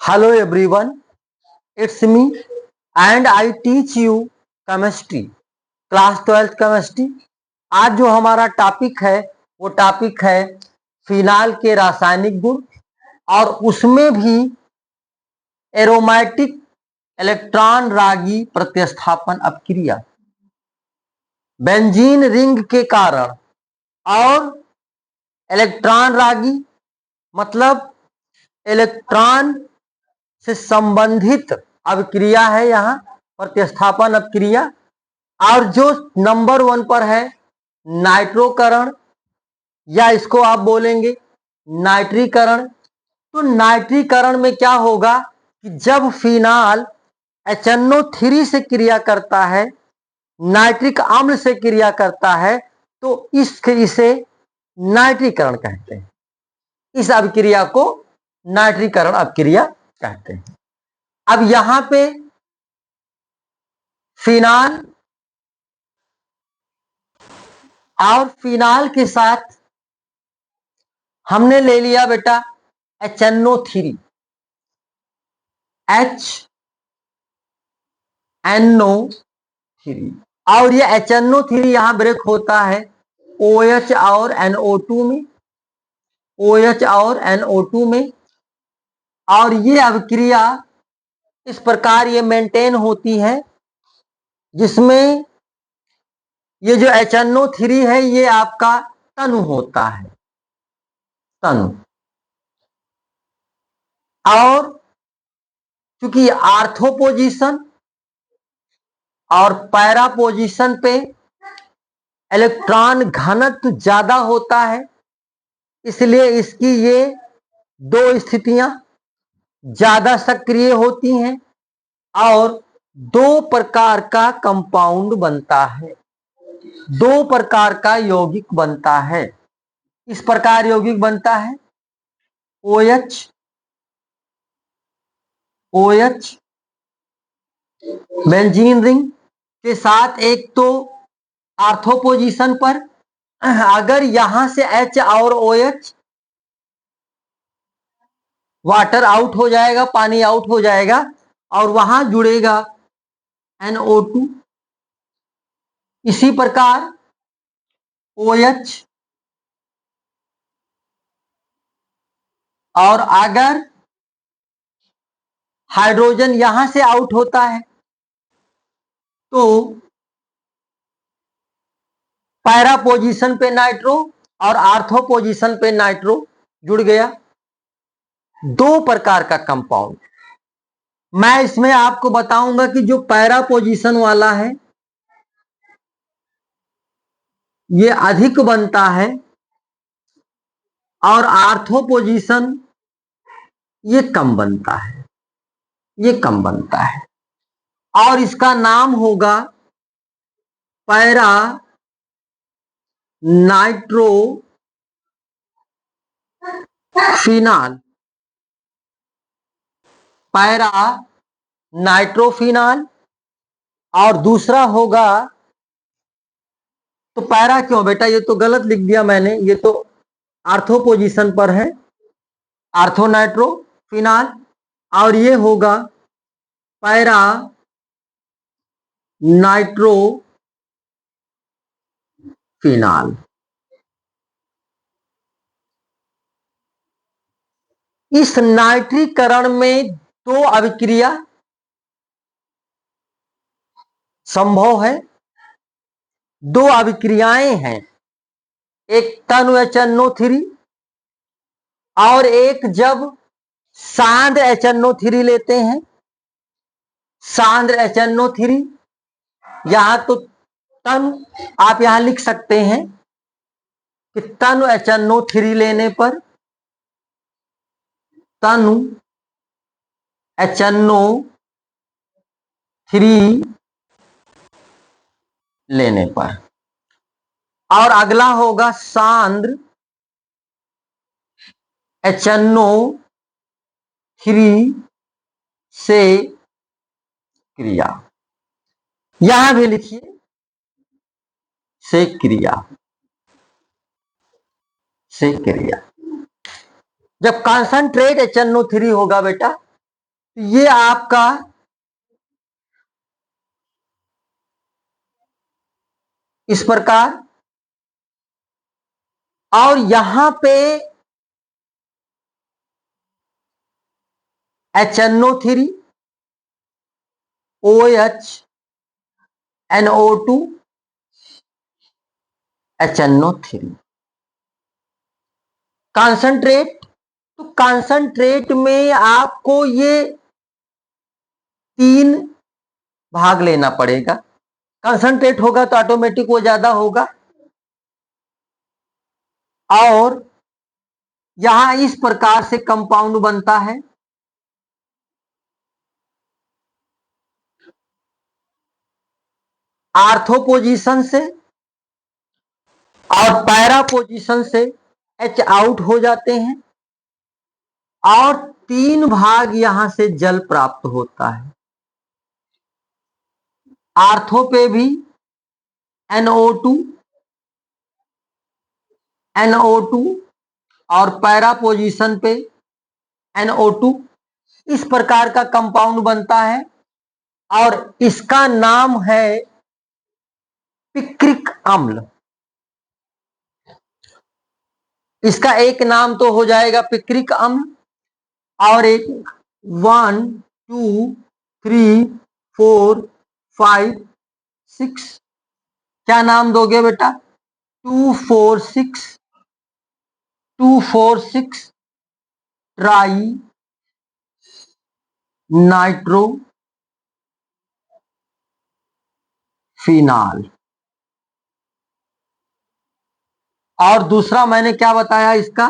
Hello everyone, it's me and I teach you chemistry, class 12th chemistry. आज जो हमारा topic है वो टॉपिक है फिनाल के रासायनिक गुण और उसमें भी एरोमेटिक इलेक्ट्रॉन रागी प्रतिस्थापन अपक्रिया बेंजीन रिंग के कारण और इलेक्ट्रॉन रागी मतलब इलेक्ट्रॉन से संबंधित अभिक्रिया है यहाँ प्रतिस्थापन अभिक्रिया। और जो नंबर 1 पर है नाइट्रोकरण या इसको आप बोलेंगे नाइट्रीकरण। तो नाइट्रीकरण में क्या होगा कि जब फिनाल HNO3 से क्रिया करता है, नाइट्रिक अम्ल से क्रिया करता है, तो इसे नाइट्रीकरण कहते हैं। इस अभिक्रिया को नाइट्रीकरण अभिक्रिया कहते हैं। अब यहां पे फिनाल और फिनाल के साथ हमने ले लिया बेटा HNO3 और ये HNO3 यहां ब्रेक होता है OH और NO2 में, OH और NO2 में। और ये अभिक्रिया इस प्रकार ये मेंटेन होती है जिसमें ये जो HNO3 है ये आपका तनु होता है, तनु। और क्योंकि आर्थो पोजीशन और पैरा पोजीशन पे इलेक्ट्रॉन घनत्व ज्यादा होता है, इसलिए इसकी ये दो स्थितियां ज्यादा सक्रिय होती हैं और दो प्रकार का कंपाउंड बनता है, दो प्रकार का यौगिक बनता है। इस प्रकार यौगिक बनता है OH बेंजीन रिंग के साथ एक तो आर्थो पोजीशन पर, अगर यहां से H और OH वाटर आउट हो जाएगा, पानी आउट हो जाएगा और वहां जुड़ेगा NO2। इसी प्रकार OH और अगर हाइड्रोजन यहां से आउट होता है तो पैरा पोजीशन पे नाइट्रो और आर्थो पोजीशन पे नाइट्रो जुड़ गया, दो प्रकार का कंपाउंड। मैं इसमें आपको बताऊंगा कि जो पैरा पोजीशन वाला है ये अधिक बनता है और आर्थो पोजीशन ये कम बनता है, ये कम बनता है। और इसका नाम होगा पैरा नाइट्रोफिनाल, पैरा नाइट्रोफिनाल। और दूसरा होगा, तो पैरा क्यों बेटा, ये तो गलत लिख दिया मैंने, ये तो आर्थो पोजीशन पर है, आर्थो नाइट्रोफिनाल। और ये होगा पैरा नाइट्रोफिनाल। इस नाइट्रीकरण में दो अभिक्रिया संभव है, दो अभिक्रियाएं हैं, एक तनु HNO3 और एक जब सांद्र HNO3 लेते हैं, सांद्र HNO3। यहां तो तनु आप यहां लिख सकते हैं कि तनु HNO3 लेने पर, तनु HNO3 लेने पर। और अगला होगा सांद्र HNO3 से क्रिया, यहां भी लिखिए से क्रिया, से क्रिया। जब कॉन्सेंट्रेट HNO3 होगा बेटा ये आपका इस प्रकार, और यहां पे HNO3 OH NO2 HNO3 concentrate. तो कॉन्सेंट्रेट में आपको ये 3 भाग लेना पड़ेगा। कॉन्सेंट्रेट होगा तो ऑटोमेटिक वो ज्यादा होगा। और यहां इस प्रकार से कंपाउंड बनता है। आर्थो पोजीशन से और पैरा पोजीशन से H आउट हो जाते हैं, और 3 भाग यहां से जल प्राप्त होता है। आर्थो पे भी NO2 NO2 और पैरा पोजीशन पे NO2, इस प्रकार का कंपाउंड बनता है, और इसका नाम है पिक्रिक अम्ल। इसका एक नाम तो हो जाएगा पिक्रिक अम्ल, और एक 1 2 3 4 5 6, क्या नाम दोगे बेटा? 246 ट्राई नाइट्रो फिनाल। और दूसरा मैंने क्या बताया इसका?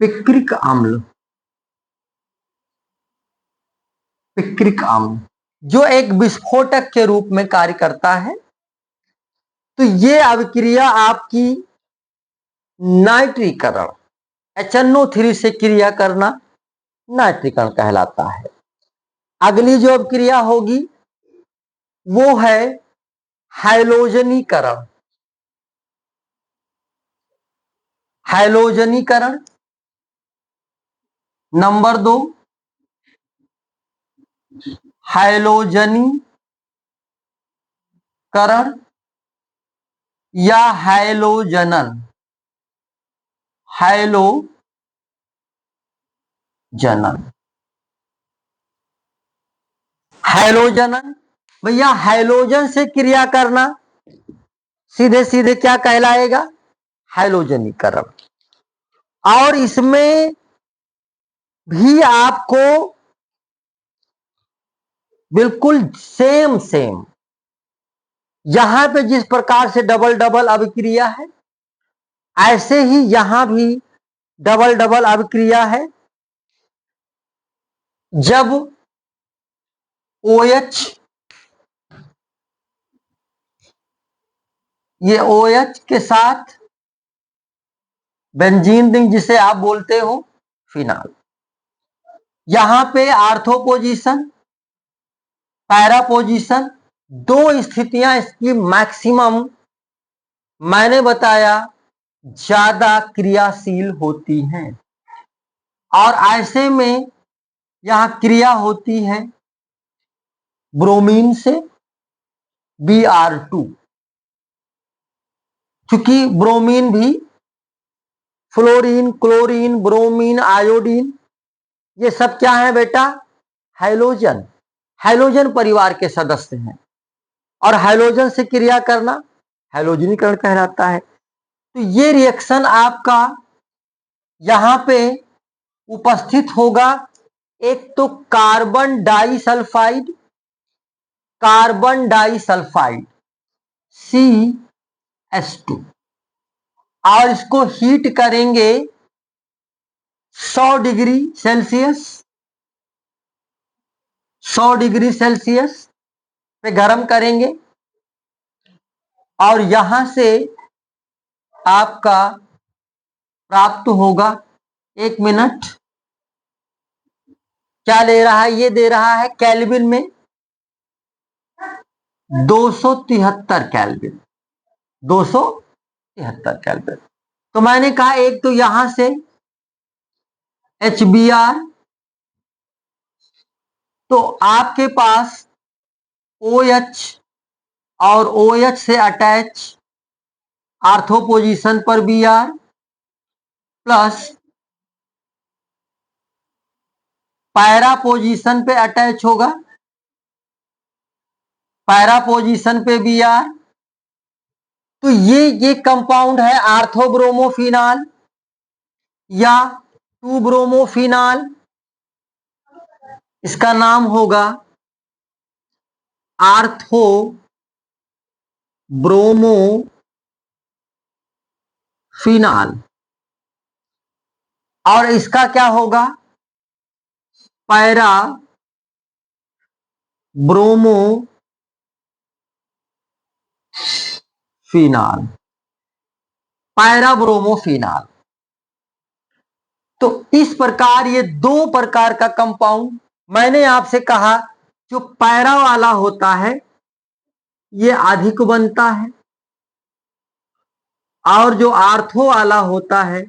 पिक्रिक अम्ल। पिक्रिक अम्ल जो एक विस्फोटक के रूप में कार्य करता है। तो ये अभिक्रिया आपकी नाइट्रीकरण, HNO3 से क्रिया करना नाइट्रीकरण कहलाता है। अगली जो अभिक्रिया होगी वो है हैलोजनीकरण। हैलोजनीकरण नंबर 2, हैलोजनीकरण या हैलोजनन। हैलोजनन हैलोजनन भैया, हैलोजन से क्रिया करना सीधे सीधे क्या कहलाएगा? हैलोजनीकरण। और इसमें भी आपको बिल्कुल सेम यहां पे जिस प्रकार से डबल डबल अभिक्रिया है, ऐसे ही यहां भी डबल डबल अभिक्रिया है। जब OH, ये OH के साथ बेंजीन रिंग जिसे आप बोलते हो फिनाल, यहां पे आर्थो पोजीशन पैरा पोजीशन, 2 स्थितियां इसकी मैक्सिमम मैंने बताया ज्यादा क्रियाशील होती हैं। और ऐसे में यहां क्रिया होती है ब्रोमीन से Br2, क्योंकि ब्रोमीन भी फ्लोरीन क्लोरीन ब्रोमीन आयोडीन ये सब क्या है बेटा? हैलोजन। हैलोजन परिवार के सदस्य हैं, और हैलोजन से क्रिया करना हैलोजनीकरण कहलाता है। तो ये रिएक्शन आपका यहां पे उपस्थित होगा। एक तो कार्बन डाइसल्फाइड CH2, और इसको हीट करेंगे 100 डिग्री सेल्सियस 100 डिग्री सेल्सियस पे गर्म करेंगे, और यहां से आपका प्राप्त होगा, 1 मिनट, क्या ले रहा है? ये दे रहा है केल्विन में 273 केल्विन 273 केल्विन। तो मैंने कहा एक तो यहां से HBr, तो आपके पास OH और OH से अटैच आर्थो पोजीशन पर Br प्लस पैरा पोजीशन पे अटैच होगा, पैरा पोजीशन पे Br। तो ये कंपाउंड है आर्थोब्रोमोफिनॉल या 2-ब्रोमोफिनॉल। इसका नाम होगा आर्थो ब्रोमोफिनॉल और इसका क्या होगा, पैरा ब्रोमोफिनॉल, पैरा ब्रोमोफिनॉल। तो इस प्रकार ये दो प्रकार का कंपाउंड, मैंने आपसे कहा जो पैरा वाला होता है ये अधिक बनता है और जो आर्थो वाला होता है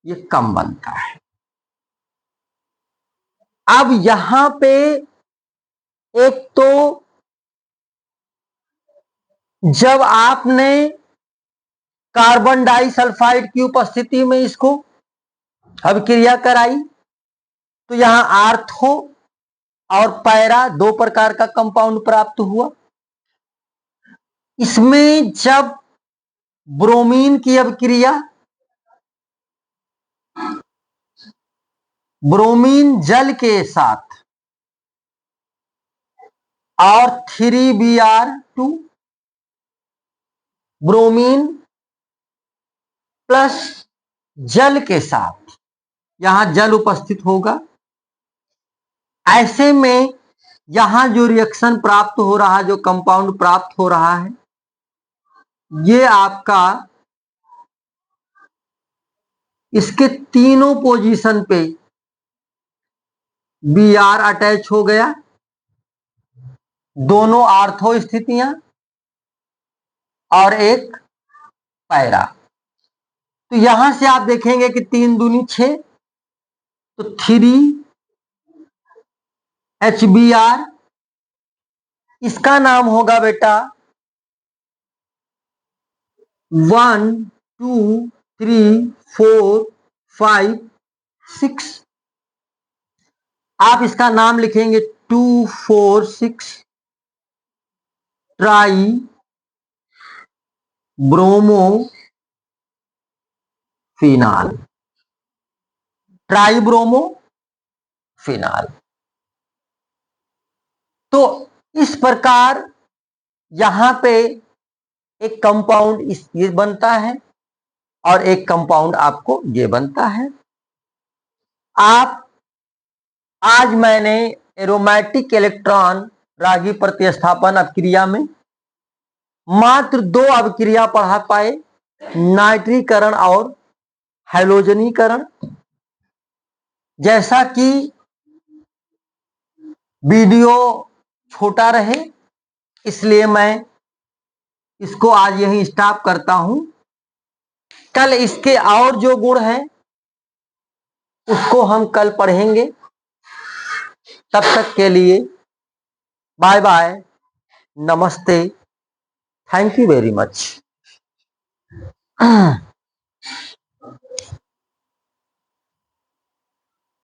ये कम बनता है। अब यहां पे एक तो जब आपने कार्बन डाइसल्फाइड की उपस्थिति में इसको अभिक्रिया कराई तो यहां आर्थो और पैरा दो प्रकार का कंपाउंड प्राप्त हुआ। इसमें जब ब्रोमीन की अभिक्रिया, ब्रोमीन जल के साथ और 3Br2 ब्रोमीन प्लस जल के साथ, यहां जल उपस्थित होगा, ऐसे में यहां जो रिएक्शन प्राप्त हो रहा है, जो कंपाउंड प्राप्त हो रहा है, ये आपका इसके तीनों पोजीशन पे Br अटैच हो गया, दोनों आर्थो स्थितियां और एक पैरा। तो यहां से आप देखेंगे कि 3 दूनी 6, तो 3HBr, इसका नाम होगा बेटा 1 2 3 4 5 6। आप इसका नाम लिखेंगे 2,4,6 ट्राई ब्रोमोफिनॉल, ट्राई ब्रोमोफिनॉल। तो इस प्रकार यहां पे एक कंपाउंड ये बनता है और एक कंपाउंड आपको ये बनता है। आप आज मैंने एरोमेटिक इलेक्ट्रॉन रागी प्रतिस्थापन अभिक्रिया में मात्र 2 अभिक्रिया पढ़ा पाए, नाइट्रीकरण और हैलोजनीकरण। जैसा कि वीडियो छोटा रहे इसलिए मैं इसको आज यहीं स्टॉप करता हूं। कल इसके और जो गुण हैं उसको हम कल पढ़ेंगे। तब तक के लिए बाय बाय, नमस्ते, थैंक यू वेरी मच।